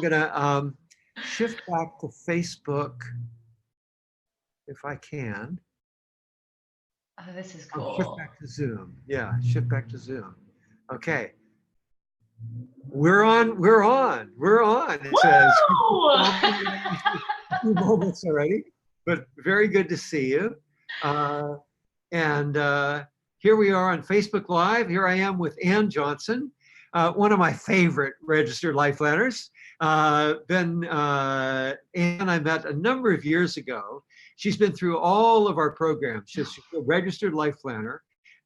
going to shift back to Facebook if I can. Oh, this is Oh, shift cool. back to Zoom. Yeah, shift back to Zoom. Okay. We're on. It says a few moments already, but very good to see you. And here we are on Facebook Live. Here I am with Ann Johnston, one of my favorite registered life planners. Ann I met a number of years ago. She's been through all of our programs. She's a registered life planner,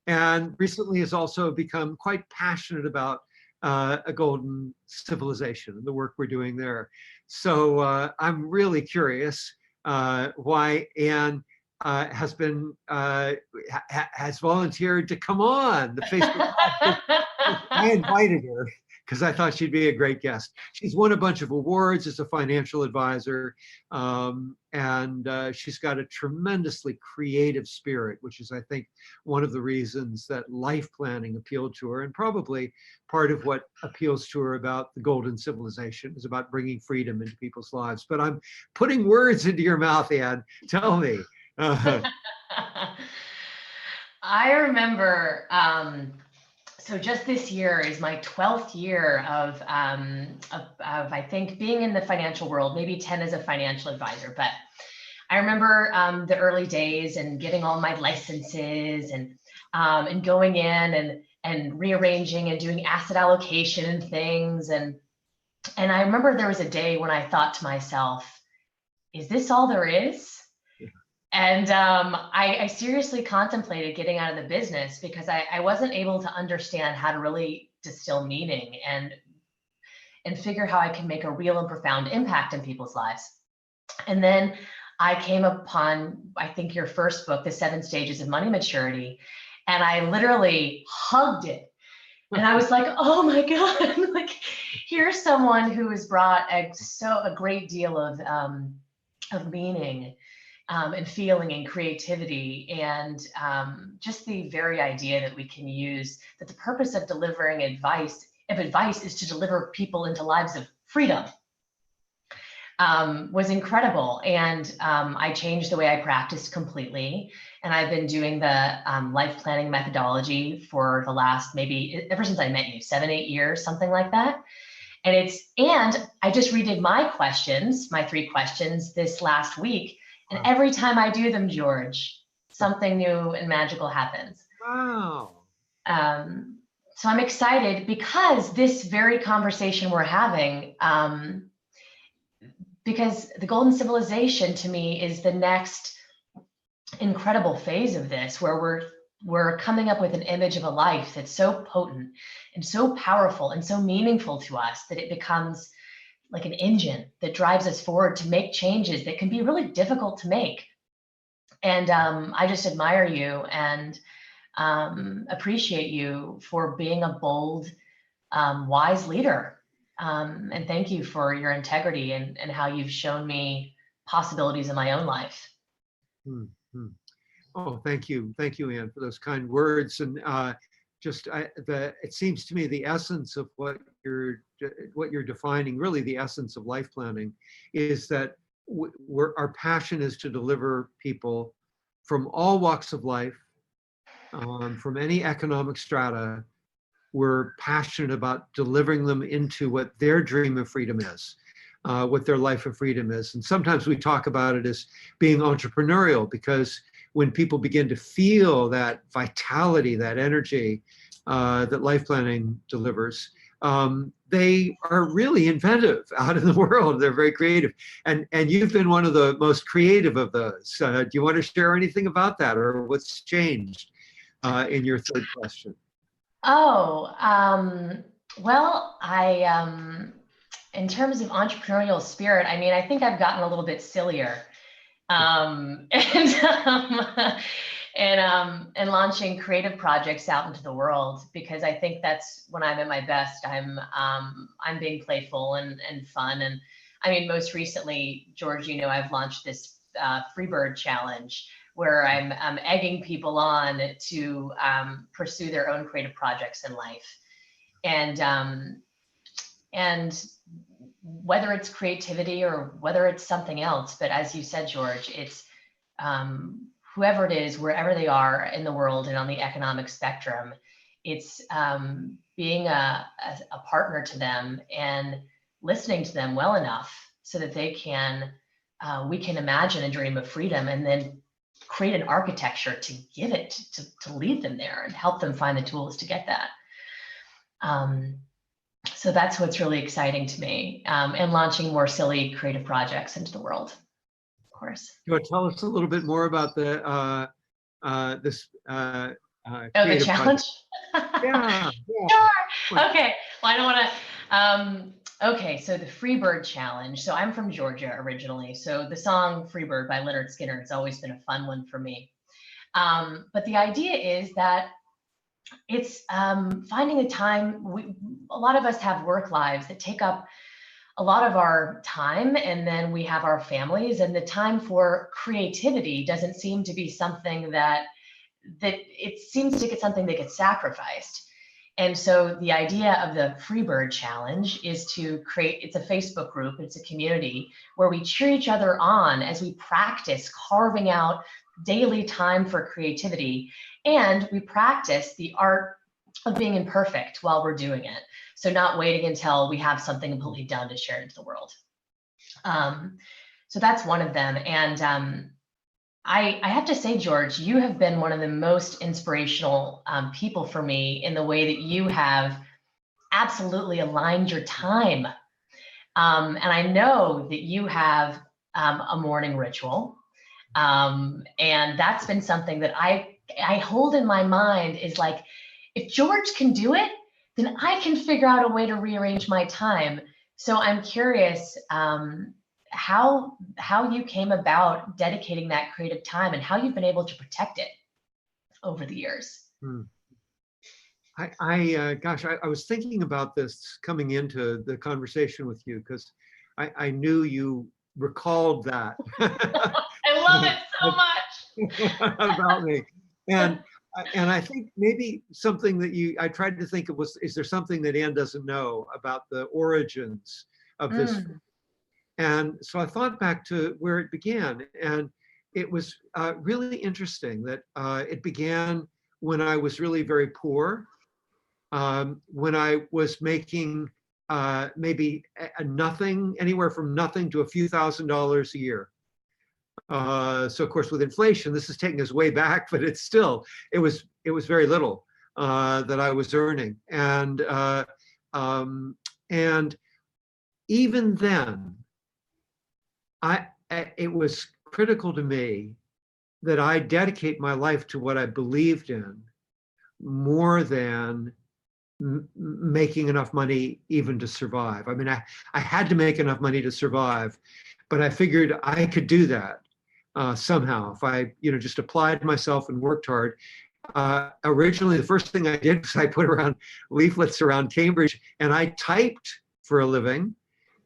and recently has also become quite passionate about a golden civilization and the work we're doing there. So I'm really curious why Ann has volunteered to come on the Facebook Live. I invited her because I thought she'd be a great guest. She's won a bunch of awards as a financial advisor, and she's got a tremendously creative spirit, which is, I think, one of the reasons that life planning appealed to her, and probably part of what appeals to her about the golden civilization is about bringing freedom into people's lives. But I'm putting words into your mouth, Ann. Tell me. I remember, so just this year is my 12th year of I think being in the financial world, maybe 10 as a financial advisor. But I remember the early days and getting all my licenses and going in and rearranging and doing asset allocation and things. And I remember there was a day when I thought to myself, is this all there is? And I seriously contemplated getting out of the business because I wasn't able to understand how to really distill meaning and figure how I can make a real and profound impact in people's lives. And then I came upon, I think, your first book, The 7 Stages of Money Maturity, and I literally hugged it. And I was like, oh my God, like here's someone who has brought a great deal of meaning and feeling and creativity, and just the very idea that we can use, that the purpose of delivering advice is to deliver people into lives of freedom, was incredible. And I changed the way I practiced completely. And I've been doing the life planning methodology for the last, maybe ever since I met you, 7-8 years, something like that. And I just redid my 3 questions this last week. And every time I do them, George, something new and magical happens. Wow. So I'm excited because this very conversation we're having, because the golden civilization to me is the next incredible phase of this, where we're coming up with an image of a life that's so potent and so powerful and so meaningful to us that it becomes like an engine that drives us forward to make changes that can be really difficult to make. And I just admire you and appreciate you for being a bold, wise leader. And thank you for your integrity and how you've shown me possibilities in my own life. Mm-hmm. Oh, thank you. Thank you, Ann, for those kind words. And it seems to me the essence of what you're defining, really the essence of life planning, is that our passion is to deliver people from all walks of life, from any economic strata. We're passionate about delivering them into what their dream of freedom is, what their life of freedom is. And sometimes we talk about it as being entrepreneurial, because when people begin to feel that vitality, that energy that life planning delivers, they are really inventive out in the world. They're very creative. And you've been one of the most creative of those. Do you want to share anything about that, or what's changed in your third question? Oh, well, in terms of entrepreneurial spirit, I mean, I think I've gotten a little bit sillier. And launching creative projects out into the world, because I think that's when I'm at my best. I'm being playful and fun. And I mean, most recently, George, I've launched this Freebird challenge where I'm egging people on to pursue their own creative projects in life. And whether it's creativity or whether it's something else. But as you said, George, it's whoever it is, wherever they are in the world and on the economic spectrum, it's being a partner to them and listening to them well enough so that they can, we can imagine a dream of freedom and then create an architecture to give it, to lead them there and help them find the tools to get that. So that's what's really exciting to me, and launching more silly creative projects into the world, of course. You want to tell us a little bit more about the this Oh, the creative challenge? project? Yeah, yeah. Sure. Okay. Well, I don't want to. Okay, so the Freebird Challenge. So I'm from Georgia originally. So the song Freebird by Leonard Skinner has always been a fun one for me. But the idea is that it's finding a time. A lot of us have work lives that take up a lot of our time, and then we have our families, and the time for creativity doesn't seem to be something that it seems to get something that gets sacrificed. And so the idea of the Freebird Challenge is to create, it's a Facebook group, it's a community where we cheer each other on as we practice carving out daily time for creativity. And we practice the art of being imperfect while we're doing it. So not waiting until we have something completely done to share into the world. So that's one of them. And I have to say, George, you have been one of the most inspirational people for me in the way that you have absolutely aligned your time. And I know that you have a morning ritual. And that's been something that I hold in my mind is like, if George can do it, then I can figure out a way to rearrange my time. So I'm curious, how you came about dedicating that creative time and how you've been able to protect it over the years. Gosh, I was thinking about this coming into the conversation with you because I knew you recalled that. I love it so much. About me. And I think maybe something that I tried to think of was, is there something that Anne doesn't know about the origins of this? And so I thought back to where it began, and it was really interesting that it began when I was really very poor, when I was making maybe nothing, anywhere from nothing to a few $1,000s a year. So of course, with inflation, this is taking us way back, but it's still, it was very little that I was earning, and even then, it was critical to me that I dedicate my life to what I believed in more than making enough money even to survive. I mean, I had to make enough money to survive, but I figured I could do that somehow if I, just applied myself and worked hard. Originally, the first thing I did was I put around leaflets around Cambridge, and I typed for a living.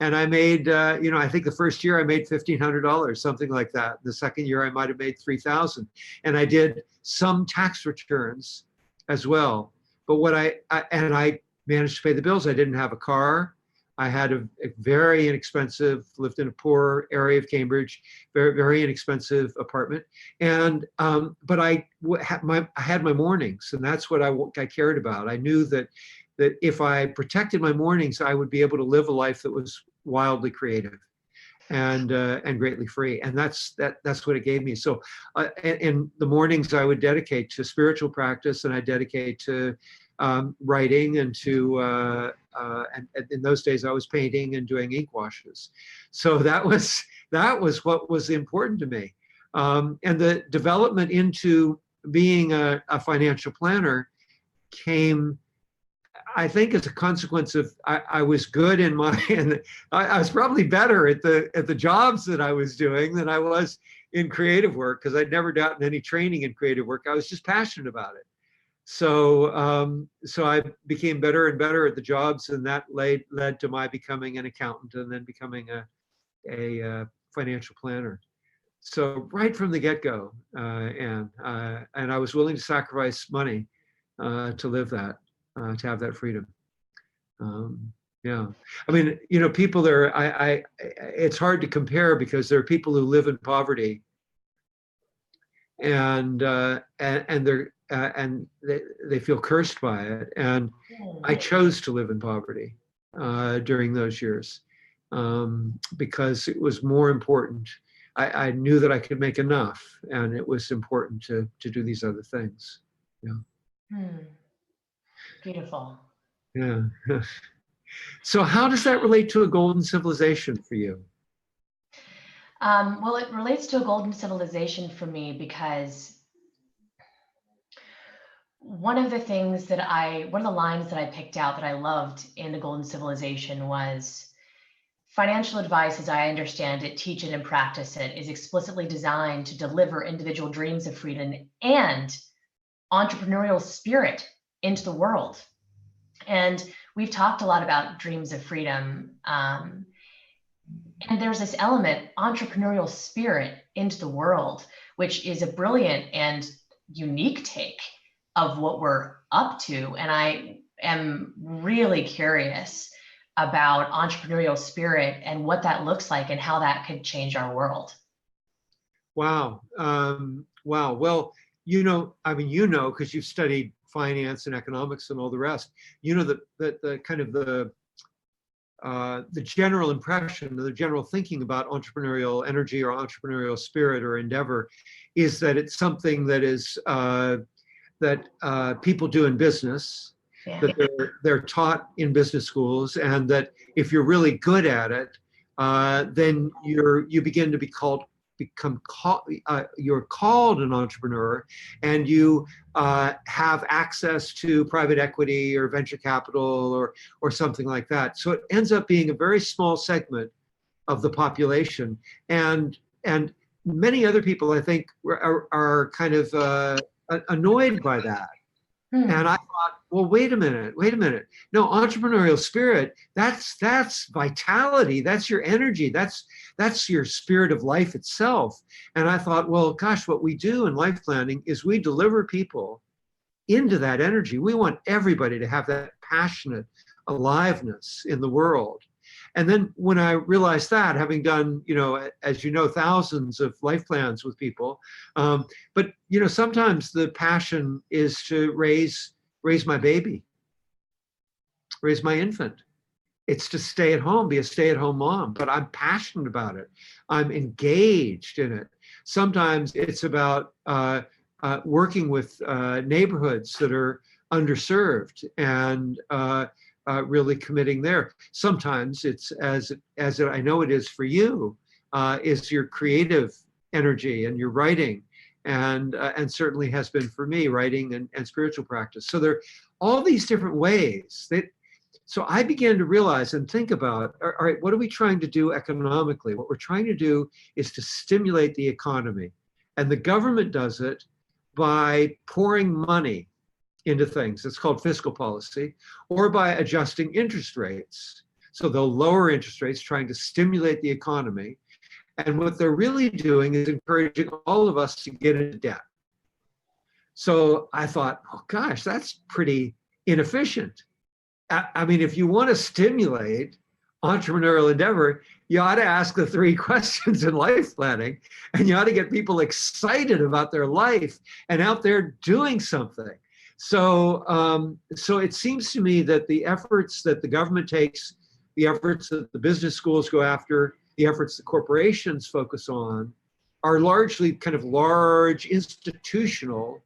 And I made, I think the first year I made $1,500, something like that. The second year I might have made $3,000. And I did some tax returns as well. But I managed to pay the bills. I didn't have a car. I had a very inexpensive, lived in a poor area of Cambridge, very, very inexpensive apartment. And, but I had my mornings, and that's what I cared about. I knew that if I protected my mornings, I would be able to live a life that was wildly creative and greatly free. And that's what it gave me. So in the mornings, I would dedicate to spiritual practice, and I dedicate to writing, and to and in those days I was painting and doing ink washes. So that was what was important to me. And the development into being a financial planner came, I think, as a consequence of I was good in my, and I was probably better at the jobs that I was doing than I was in creative work, because I'd never gotten any training in creative work. I was just passionate about it. So so I became better and better at the jobs, and that led to my becoming an accountant, and then becoming a financial planner. So right from the get-go, and I was willing to sacrifice money to live that. To have that freedom. Yeah. I mean, people there, it's hard to compare because there are people who live in poverty and they feel cursed by it. And I chose to live in poverty during those years because it was more important. I knew that I could make enough, and it was important to do these other things. Yeah. Hmm. Beautiful. Yeah. So how does that relate to a golden civilization for you? Well, it relates to a golden civilization for me because one of the lines that I picked out that I loved in the golden civilization was financial advice, as I understand it, teach it and practice it, is explicitly designed to deliver individual dreams of freedom and entrepreneurial spirit into the world. And we've talked a lot about dreams of freedom. And there's this element, entrepreneurial spirit into the world, which is a brilliant and unique take of what we're up to. And I am really curious about entrepreneurial spirit and what that looks like and how that could change our world. Wow. Wow. Well, because you've studied finance and economics and all the rest, the kind of the general impression, the general thinking about entrepreneurial energy or entrepreneurial spirit or endeavor is that it's something that is that people do in business, Yeah. that they're taught in business schools, and that if you're really good at it, then you begin to you're called an entrepreneur, and you have access to private equity or venture capital or something like that. So it ends up being a very small segment of the population, and many other people, I think, are kind of annoyed by that. And I thought, well, wait a minute. No, entrepreneurial spirit, that's vitality, that's your energy, that's your spirit of life itself. And I thought, well, gosh, what we do in life planning is we deliver people into that energy. We want everybody to have that passionate aliveness in the world. And then when I realized that, having done, as you know, thousands of life plans with people, but sometimes the passion is to raise my baby, raise my infant. It's to stay at home, be a stay-at-home mom, but I'm passionate about it. I'm engaged in it. Sometimes it's about working with neighborhoods that are underserved and really committing there. Sometimes it's as I know it is for you, is your creative energy and your writing, and certainly has been for me, writing and spiritual practice. So there are all these different ways that. So I began to realize and think about, all right, what are we trying to do economically? What we're trying to do is to stimulate the economy, and the government does it by pouring money into things. It's called fiscal policy, or by adjusting interest rates. So they'll lower interest rates, trying to stimulate the economy. And what they're really doing is encouraging all of us to get into debt. So I thought, oh gosh, that's pretty inefficient. I mean, if you want to stimulate entrepreneurial endeavor, you ought to ask the 3 questions in life planning, and you ought to get people excited about their life and out there doing something. So, so it seems to me that the efforts that the government takes, the efforts that the business schools go after, the efforts the corporations focus on, are largely kind of large institutional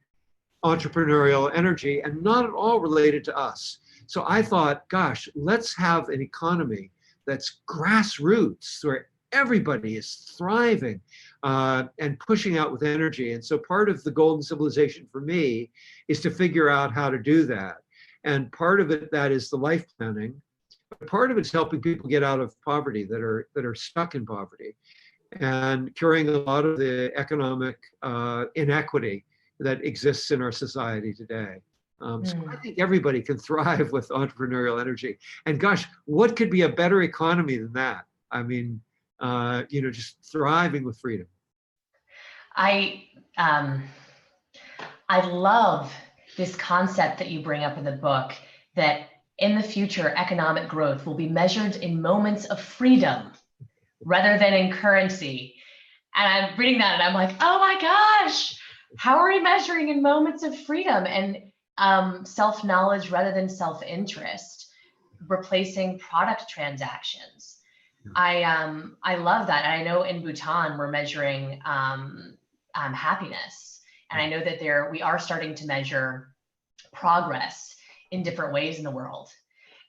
entrepreneurial energy and not at all related to us. So I thought, gosh, let's have an economy that's grassroots, where everybody is thriving and pushing out with energy. And so part of the golden civilization for me is to figure out how to do that. And part of it, that is the life planning. But part of it's helping people get out of poverty that are stuck in poverty, and curing a lot of the economic inequity that exists in our society today. So I think everybody can thrive with entrepreneurial energy. And gosh, what could be a better economy than that? I mean, just thriving with freedom. I love this concept that you bring up in the book, that in the future, economic growth will be measured in moments of freedom rather than in currency. And I'm reading that and I'm like, oh my gosh, how are we measuring in moments of freedom and self-knowledge rather than self-interest, replacing product transactions? I love that. And I know in Bhutan we're measuring happiness, and I know that we are starting to measure progress in different ways in the world.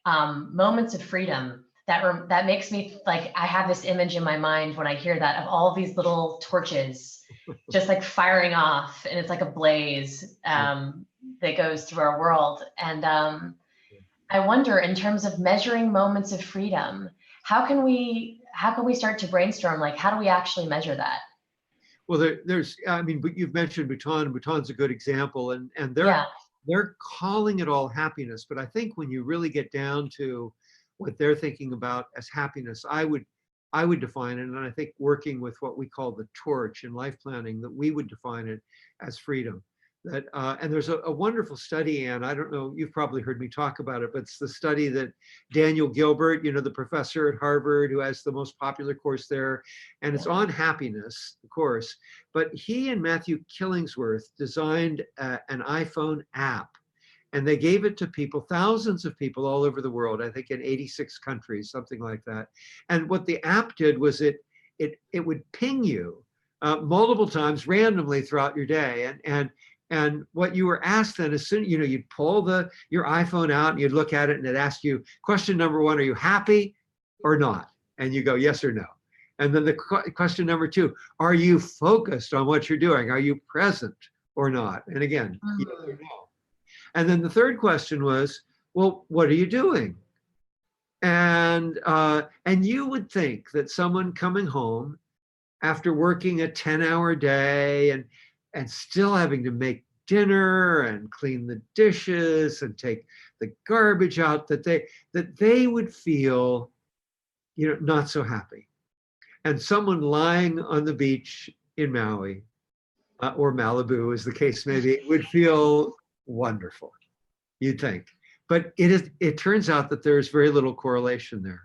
Moments of freedom, that makes me like, I have this image in my mind when I hear that of all these little torches just like firing off, and it's like a blaze that goes through our world. And I wonder, in terms of measuring moments of freedom, how can we start to brainstorm, like, how do we actually measure that? Well, there's, I mean, but you've mentioned Bhutan. Bhutan's a good example, and Yeah. they're calling it all happiness. But I think when you really get down to what they're thinking about as happiness, I would define it, and I think working with what we call the torch in life planning, that we would define it as freedom. That and there's a wonderful study, and I don't know, you've probably heard me talk about it, but it's the study that Daniel Gilbert, the professor at Harvard who has the most popular course there, and it's on happiness, of course. But he and Matthew Killingsworth designed an iPhone app, and they gave it to people, thousands of people all over the world, I think in 86 countries, something like that. And what the app did was it would ping you multiple times randomly throughout your day, and what you were asked then, as soon, you'd pull your iPhone out and you'd look at it and it asked you, question number one, are you happy or not? And you go, yes or no. And then the question number two, are you focused on what you're doing? Are you present or not? And again, yes or no. And then the third question was, well, what are you doing? And you would think that someone coming home after working a 10-hour day and still having to make dinner and clean the dishes and take the garbage out, that they would feel, not so happy. And someone lying on the beach in Maui or Malibu, as the case may be, would feel wonderful, you'd think. But it turns out that there's very little correlation there.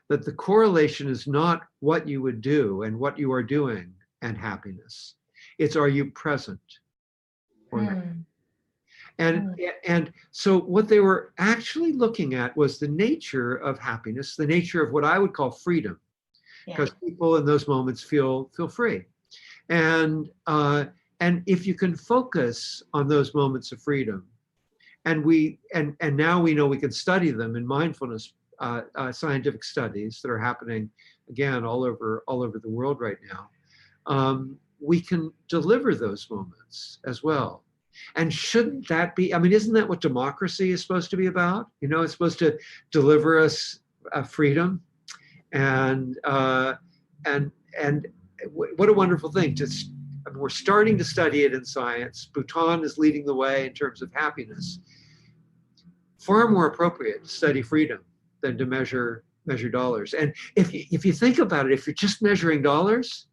That the correlation is not what you would do and what you are doing and happiness. It's, are you present or not? And so what they were actually looking at was the nature of happiness, the nature of what I would call freedom, because people in those moments feel free. And if you can focus on those moments of freedom, and now we know we can study them in mindfulness scientific studies that are happening again all over the world right now, we can deliver those moments as well. And shouldn't that be, I mean, isn't that what democracy is supposed to be about? It's supposed to deliver us freedom, and what a wonderful thing. We're starting to study it in science. Bhutan is leading the way in terms of happiness. Far more appropriate to study freedom than to measure dollars. And if you think about it, if you're just measuring dollars,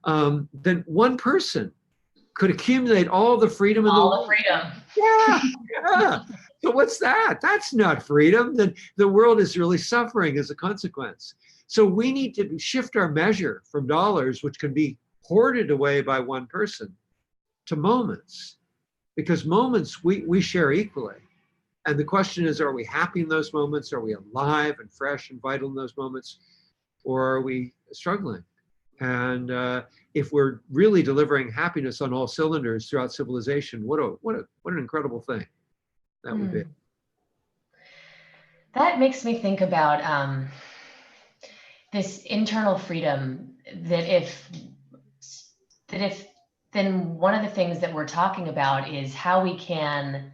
then one person could accumulate all the freedom in the world. All the freedom. Yeah. So what's that? That's not freedom. Then the world is really suffering as a consequence. So we need to shift our measure from dollars, which can be hoarded away by one person, to moments, because moments we share equally. And the question is, are we happy in those moments? Are we alive and fresh and vital in those moments? Or are we struggling? And if we're really delivering happiness on all cylinders throughout civilization, what an incredible thing that would be. That makes me think about this internal freedom, then one of the things that we're talking about is how we can,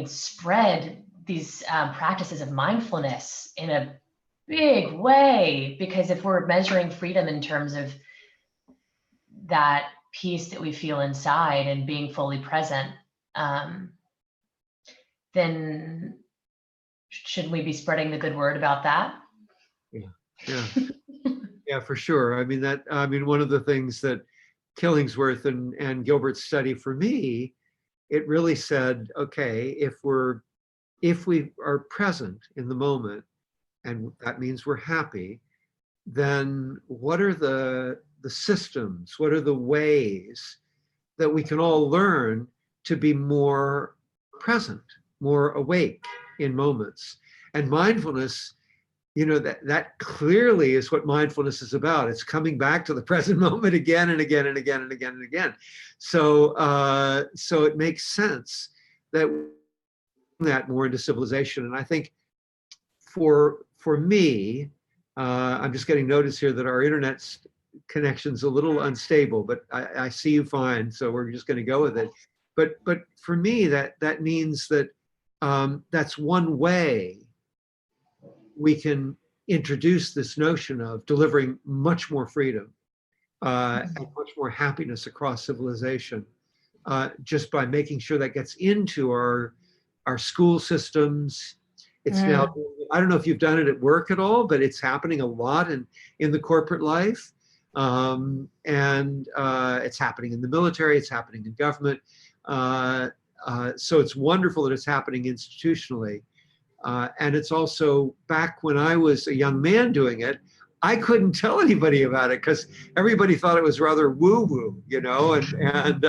spread these practices of mindfulness in a big way. Because if we're measuring freedom in terms of that peace that we feel inside and being fully present, then shouldn't we be spreading the good word about that? Yeah, for sure. One of the things that Killingsworth and Gilbert's study, for me, it really said, okay, if we're if we are present in the moment, and that means we're happy, then what are the systems, what are the ways that we can all learn to be more present, more awake in moments? And mindfulness, that clearly is what mindfulness is about. It's coming back to the present moment again and again and again and again and again. So it makes sense that more into civilization. And I think for me, I'm just getting notice here that our internet connection's a little unstable, but I see you fine, so we're just going to go with it. But for me, that means that that's one way we can introduce this notion of delivering much more freedom and much more happiness across civilization, just by making sure that gets into our school systems. It's now, I don't know if you've done it at work at all, but it's happening a lot in the corporate life. And it's happening in the military, it's happening in government. So it's wonderful that it's happening institutionally. And it's also, back when I was a young man doing it, I couldn't tell anybody about it because everybody thought it was rather woo-woo, and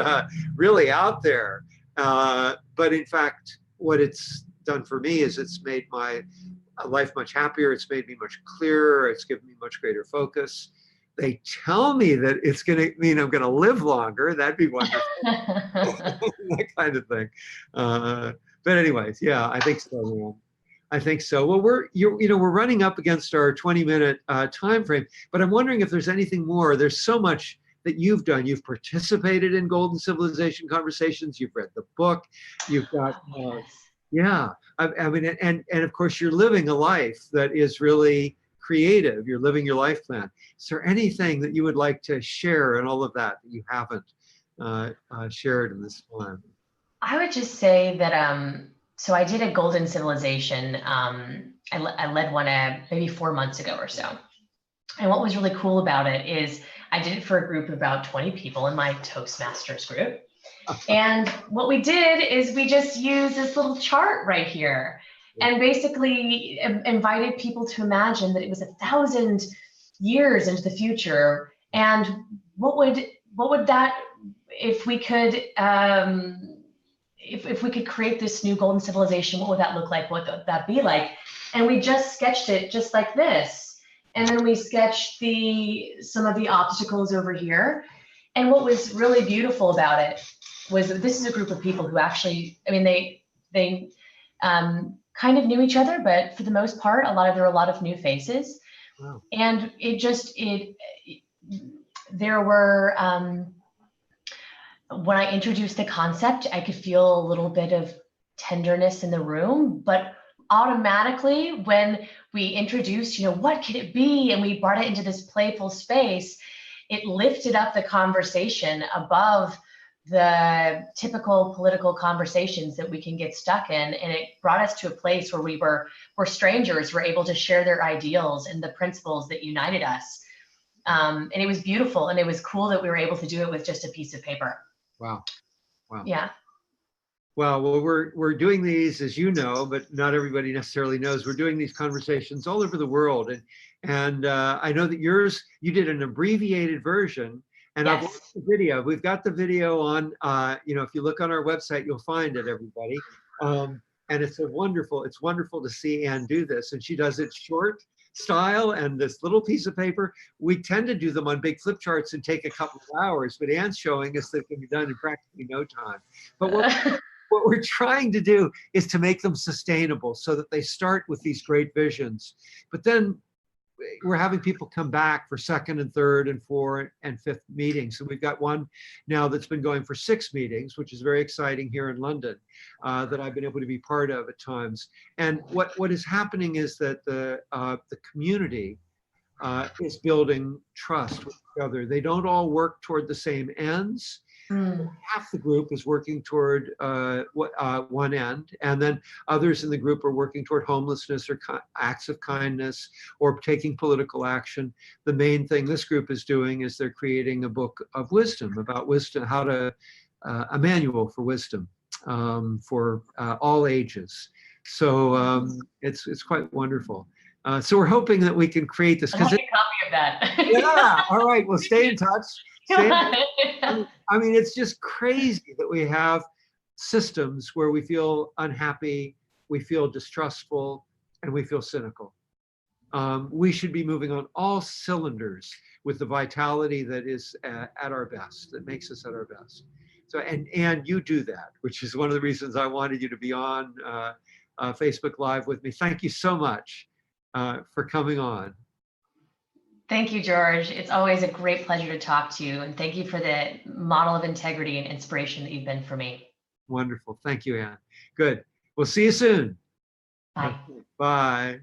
really out there. But in fact, what it's done for me is it's made my life much happier. It's made me much clearer. It's given me much greater focus. They tell me that it's going to mean I'm going to live longer. That'd be wonderful. That kind of thing. But anyways, yeah, I think so. I think so. Well, we're running up against our 20-minute time frame, but I'm wondering if there's anything more. There's so much that you've done. You've participated in Golden Civilization conversations. You've read the book. You've got, yeah. I mean, and of course, you're living a life that is really creative. You're living your life plan. Is there anything that you would like to share in all of that you haven't shared in this time? I would just say that, so I did a Golden Civilization. I led one maybe 4 months ago or so. And what was really cool about it is I did it for a group of about 20 people in my Toastmasters group. And what we did is we just used this little chart right here and basically invited people to imagine that it was 1,000 years into the future. And what would that, if we could, if we could create this new golden civilization, what would that look like? What would that be like? And we just sketched it just like this. And then we sketched some of the obstacles over here. And what was really beautiful about it was that this is a group of people who actually, I mean, they kind of knew each other, but for the most part, there were a lot of new faces. Wow. And there were, when I introduced the concept, I could feel a little bit of tenderness in the room, but automatically when we introduced, what could it be? And we brought it into this playful space, it lifted up the conversation above the typical political conversations that we can get stuck in. And it brought us to a place where we're strangers, we're able to share their ideals and the principles that united us. And it was beautiful. And it was cool that we were able to do it with just a piece of paper. Wow. Yeah. Well, we're doing these, as you know, but not everybody necessarily knows. We're doing these conversations all over the world, and I know that you did an abbreviated version, and yes. I've watched the video. We've got the video on. If you look on our website, you'll find it, everybody. And it's wonderful to see Anne do this, and she does it short style and this little piece of paper. We tend to do them on big flip charts and take a couple of hours, but Anne's showing us that it can be done in practically no time. But what we're trying to do is to make them sustainable so that they start with these great visions. But then we're having people come back for second and third and fourth and fifth meetings. So we've got one now that's been going for 6 meetings, which is very exciting here in London, that I've been able to be part of at times. And what is happening is that the community is building trust with each other. They don't all work toward the same ends. Half the group is working toward one end, and then others in the group are working toward homelessness or acts of kindness or taking political action. The main thing this group is doing is they're creating a book of wisdom, about wisdom, a manual for wisdom for all ages. So it's quite wonderful. So we're hoping that we can create this I'll because have a copy of that. yeah. All right. We'll stay in touch. Stay in touch. Yeah. I mean, it's just crazy that we have systems where we feel unhappy, we feel distrustful, and we feel cynical. We should be moving on all cylinders with the vitality that is at our best, that makes us at our best. So, and you do that, which is one of the reasons I wanted you to be on Facebook Live with me. Thank you so much for coming on. Thank you, George. It's always a great pleasure to talk to you. And thank you for the model of integrity and inspiration that you've been for me. Wonderful. Thank you, Anne. Good. We'll see you soon. Bye. Bye.